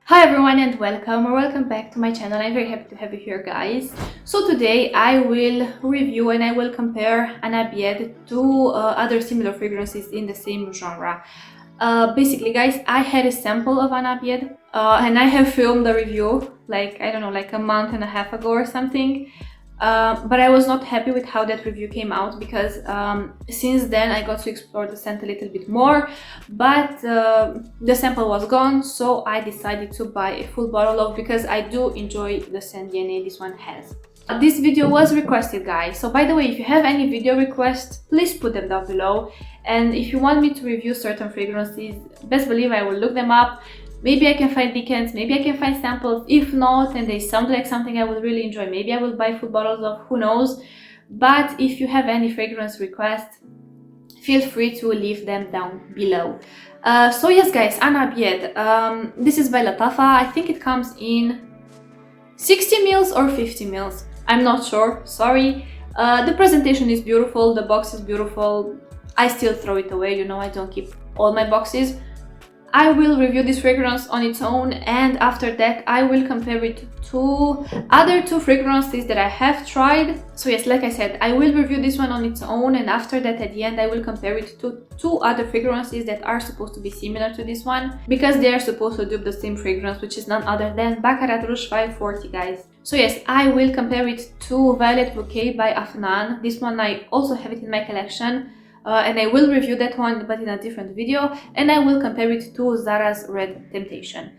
Hi everyone and welcome back to my channel. I'm very happy to have you here, guys. So today I will review and I will compare Ana Abiyedh to other similar fragrances in the same genre. Basically, guys, I had a sample of Ana Abiyedh and I have filmed the review like, I don't know, like a month and a half ago or something. But I was not happy with how that review came out because since then I got to explore the scent a little bit more, but the sample was gone, so I decided to buy a full bottle of, because I do enjoy the scent DNA this one has. This video was requested, guys, so by the way, if you have any video requests, please put them down below. And if you want me to review certain fragrances, best believe I will look them up. Maybe I can find decants, maybe I can find samples. If not, and they sound like something I would really enjoy, maybe I will buy full bottles of, who knows. But if you have any fragrance requests, feel free to leave them down below. So yes, guys, Ana Abiyedh. This is by Lattafa. I think it comes in 60 mils or 50 mils. I'm not sure, sorry. The presentation is beautiful, the box is beautiful. I still throw it away, you know, I don't keep all my boxes. I will review this fragrance on its own, and after that I will compare it to other two fragrances that I have tried. So yes, like I said, I will review this one on its own, and after that at the end I will compare it to two other fragrances that are supposed to be similar to this one, because they are supposed to dupe the same fragrance, which is none other than Bouquet Rouge 540, guys. So yes, I will compare it to Violet Bouquet by Afnan. This one I also have it in my collection. And I will review that one, but in a different video, and I will compare it to Zara's Red Temptation.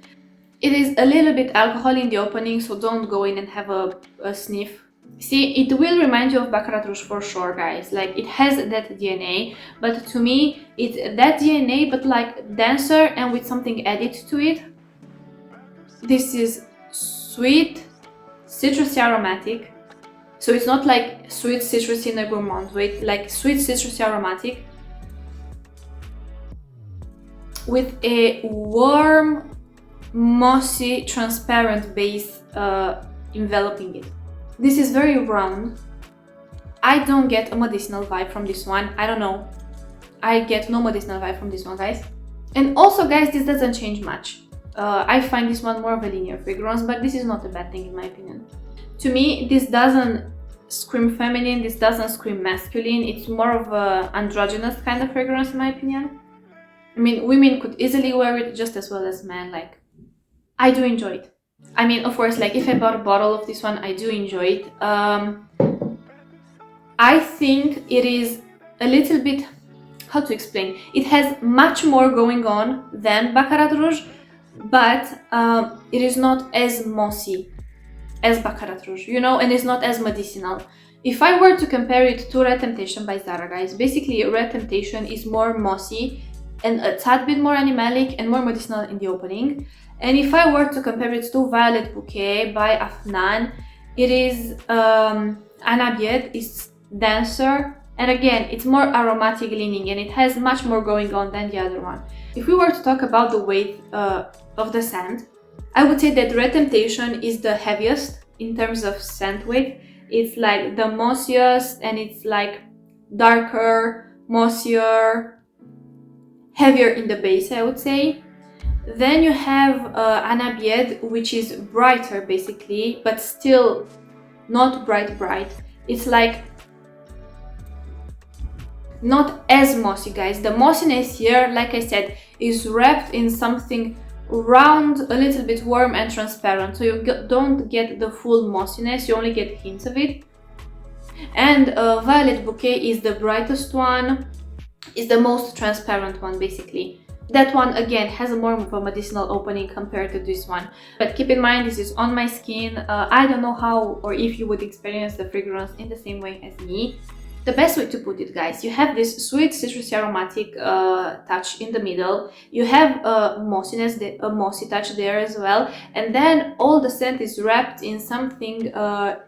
It is a little bit alcohol in the opening, so don't go in and have a sniff. See, it will remind you of Bouquet Rouge for sure, guys. Like, it has that DNA, but to me, it's that DNA, but like denser and with something added to it. This is sweet, citrusy aromatic. So it's not like sweet citrusy in a gourmand way, like sweet citrusy aromatic with a warm, mossy, transparent base enveloping it. This is very round. I don't get a medicinal vibe from this one. I don't know. I get no medicinal vibe from this one, guys. And also, guys, this doesn't change much. I find this one more of a linear fragrance, but this is not a bad thing in my opinion. To me, this doesn't scream feminine, this doesn't scream masculine. It's more of a androgynous kind of fragrance in my opinion. I mean, women could easily wear it just as well as men. Like, I do enjoy it. I mean, of course, like if I bought a bottle of this one, I do enjoy it. I think it is a little bit, how to explain, it has much more going on than Bouquet Rouge, but it is not as mossy as Bouquet Rouge, you know, and it's not as medicinal. If I were to compare it to Red Temptation by Zara, guys, basically Red Temptation is more mossy and a tad bit more animalic and more medicinal in the opening. And if I were to compare it to Violet Bouquet by Afnan, it is Ana Abiyedh is denser, and again, it's more aromatic leaning and it has much more going on than the other one. If we were to talk about the weight of the scent, I would say that Red Temptation is the heaviest in terms of scent weight. It's like the mossiest, and it's like darker, mossier, heavier in the base, I would say. Then you have Ana Abiyedh, which is brighter basically, but still not bright. It's like not as mossy, guys. The mossiness here, like I said, is wrapped in something round, a little bit warm and transparent, so you don't get the full mossiness, you only get hints of it. And Violet Bouquet is the brightest one, is the most transparent one basically. That one again has a more of a medicinal opening compared to this one, but keep in mind this is on my skin. I don't know how or if you would experience the fragrance in the same way as me. The best way to put it, guys, you have this sweet citrusy aromatic touch in the middle, you have a mossiness, a mossy touch there as well, and then all the scent is wrapped in something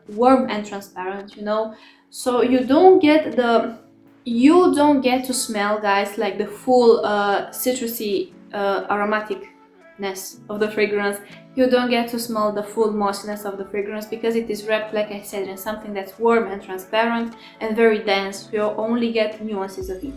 warm and transparent, you know. So you don't get to smell, guys, like the full citrusy aromaticness of the fragrance. You don't get to smell the full mossiness of the fragrance because it is wrapped, like I said, in something that's warm and transparent and very dense. You only get nuances of it.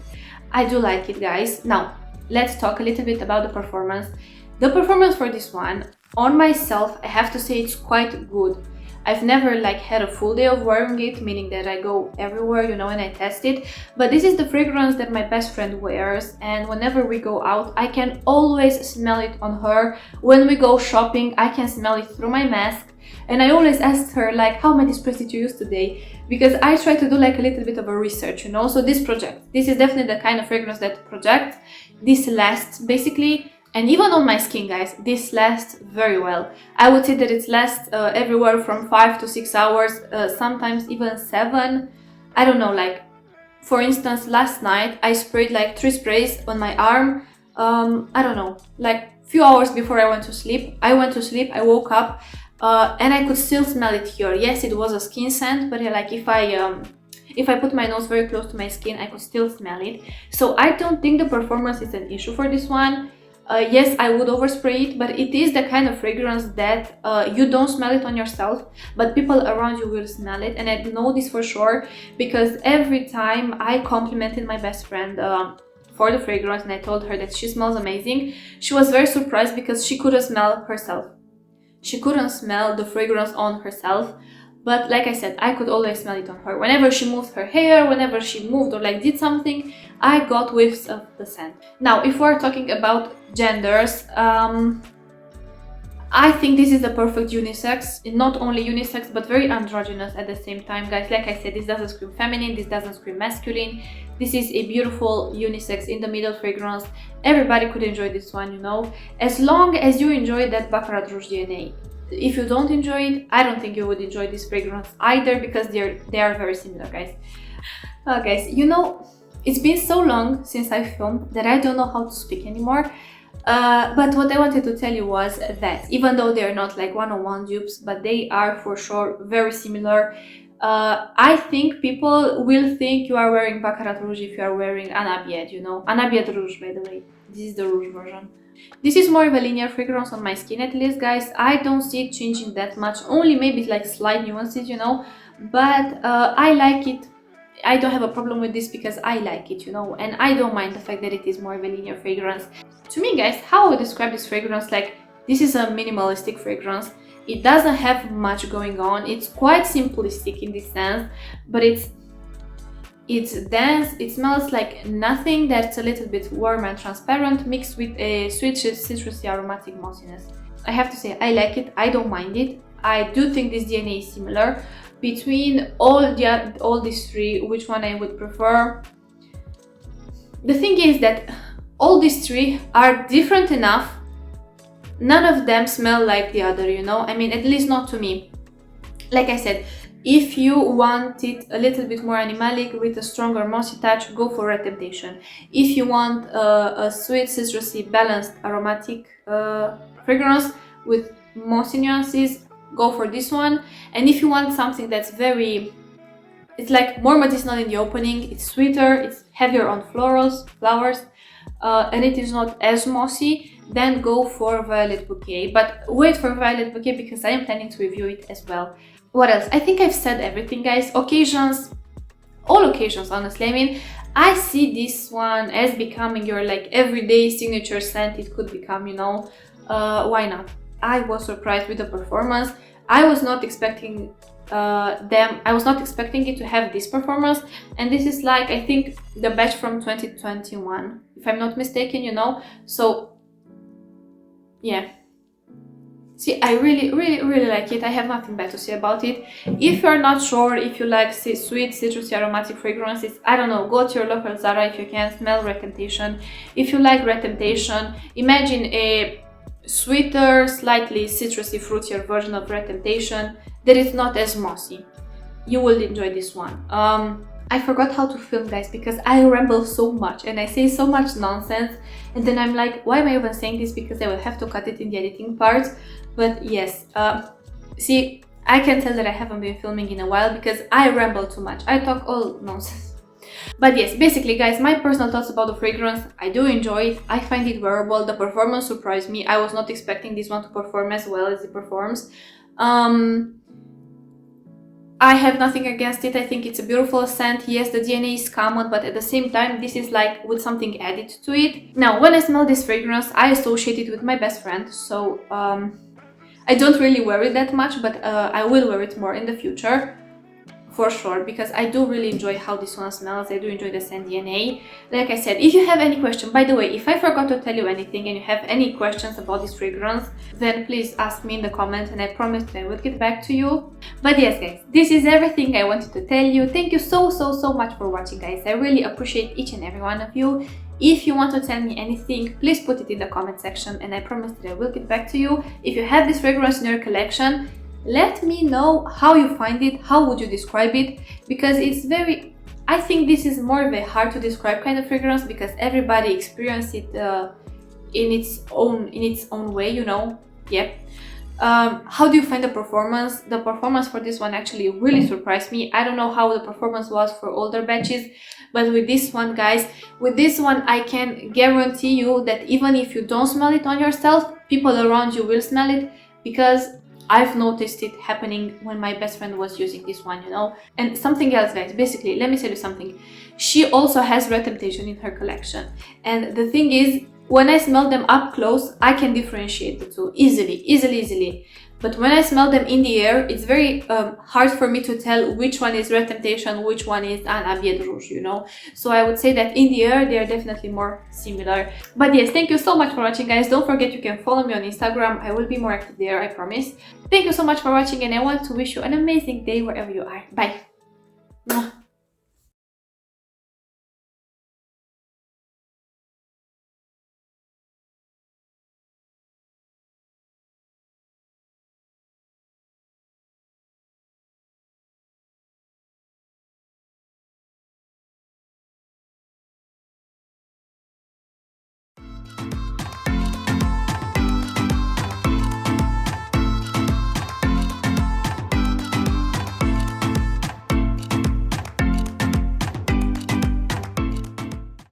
I do like it, guys. Now, let's talk a little bit about the performance. The performance for this one, on myself, I have to say it's quite good. I've never like had a full day of wearing it, meaning that I go everywhere, you know, and I test it. But this is the fragrance that my best friend wears, and whenever we go out, I can always smell it on her. When we go shopping, I can smell it through my mask. And I always ask her like, how many sprays did you use today? Because I try to do like a little bit of a research, you know. So this project, this is definitely the kind of fragrance that projects. This lasts basically. And even on my skin, guys, this lasts very well. I would say that it lasts everywhere from 5 to 6 hours, sometimes even 7. I don't know, like, for instance, last night I sprayed like 3 sprays on my arm. I don't know, like few hours before I went to sleep. I woke up, and I could still smell it here. Yes, it was a skin scent, but like if I put my nose very close to my skin, I could still smell it. So I don't think the performance is an issue for this one. Yes, I would overspray it, but it is the kind of fragrance that you don't smell it on yourself, but people around you will smell it. And I know this for sure because every time I complimented my best friend for the fragrance and I told her that she smells amazing, she was very surprised because she couldn't smell herself. She couldn't smell the fragrance on herself. But like I said, I could always smell it on her. Whenever she moved her hair, whenever she moved or like did something, I got whiffs of the scent. Now, if we're talking about genders, I think this is the perfect unisex. Not only unisex, but very androgynous at the same time, guys. Like I said, this doesn't scream feminine, this doesn't scream masculine. This is a beautiful unisex in the middle fragrance. Everybody could enjoy this one, you know, as long as you enjoy that Baccarat Rouge DNA. If you don't enjoy it, I don't think you would enjoy this fragrance either because they are very similar, guys. Guys, you know, it's been so long since I filmed that I don't know how to speak anymore. But what I wanted to tell you was that even though they're not like one-on-one dupes, but they are for sure very similar. I think people will think you are wearing Baccarat Rouge if you are wearing Ana Abiyedh, you know. Ana Abiyedh Rouge, by the way. This is the Rouge version. This is more of a linear fragrance on my skin, at least, guys. I don't see it changing that much, only maybe like slight nuances, you know. But I like it. I don't have a problem with this because I like it, you know, and I don't mind the fact that it is more of a linear fragrance. To me, guys, how I would describe this fragrance, like, this is a minimalistic fragrance. It doesn't have much going on. It's quite simplistic in this sense, but it's dense. It smells like nothing. That's a little bit warm and transparent, mixed with a sweet citrusy aromatic mossiness. I have to say, I like it. I don't mind it. I do think this DNA is similar. Between all these three, which one I would prefer? The thing is that all these three are different enough. None of them smell like the other, you know? I mean, at least not to me. Like I said, if you want it a little bit more animalic with a stronger mossy touch, go for Red Temptation. If you want a sweet, citrusy, balanced, aromatic fragrance with mossy nuances, go for this one. And if you want something that's it's like more medicinal in the opening, it's sweeter, it's heavier on flowers, and it is not as mossy, then go for Violet Bouquet. But wait for Violet Bouquet because I am planning to review it as well. What else? I think I've said everything, guys. Occasions, all occasions, honestly. I mean, I see this one as becoming your like everyday signature scent. It could become, you know, why not? I was surprised with the performance. I was not expecting it to have this performance, and this is like, I think, the batch from 2021, if I'm not mistaken, you know. So yeah, see, I really like it. I have nothing bad to say about it. If you're not sure if you like sweet, citrusy, aromatic fragrances, I don't know, go to your local Zara if you can, smell Red Temptation. If you like Red Temptation, imagine a sweeter, slightly citrusy, fruitier version of Red Temptation that is not as mossy. You will enjoy this one. I forgot how to film, guys, because I ramble so much and I say so much nonsense, and then I'm like, why am I even saying this? Because I will have to cut it in the editing part. But yes, see, I can tell that I haven't been filming in a while because I ramble too much. I talk all nonsense. But yes, basically, guys, my personal thoughts about the fragrance. I do enjoy it. I find it wearable. The performance surprised me. I was not expecting this one to perform as well as it performs. I have nothing against it. I think it's a beautiful scent. Yes, the DNA is common, but at the same time, this is like with something added to it. Now, when I smell this fragrance, I associate it with my best friend. So I don't really wear it that much, but I will wear it more in the future. For sure, because I do really enjoy how this one smells. I do enjoy the scent DNA. Like I said, if you have any question, by the way, if I forgot to tell you anything and you have any questions about this fragrance, then please ask me in the comments and I promise that I will get back to you. But yes guys, this is everything I wanted to tell you. Thank you so much for watching guys. I really appreciate each and every one of you. If you want to tell me anything, please put it in the comment section and I promise that I will get back to you. If you have this fragrance in your collection, let me know how you find it, how would you describe it, because it's very, I think this is more of a hard to describe kind of fragrance because everybody experiences it in its own way, you know. Yep. How do you find the performance? The performance for this one actually really surprised me. I don't know how the performance was for older batches, but with this one guys, with this one I can guarantee you that even if you don't smell it on yourself, people around you will smell it, because I've noticed it happening when my best friend was using this one, you know. And something else guys, basically, let me tell you something. She also has Red Temptation in her collection. And the thing is, when I smell them up close, I can differentiate the two easily. But when I smell them in the air, it's very hard for me to tell which one is Red Temptation, which one is Ana Abiyedh Rouge, you know. So I would say that in the air, they are definitely more similar. But yes, thank you so much for watching, guys. Don't forget you can follow me on Instagram. I will be more active there, I promise. Thank you so much for watching, and I want to wish you an amazing day wherever you are. Bye. Mwah.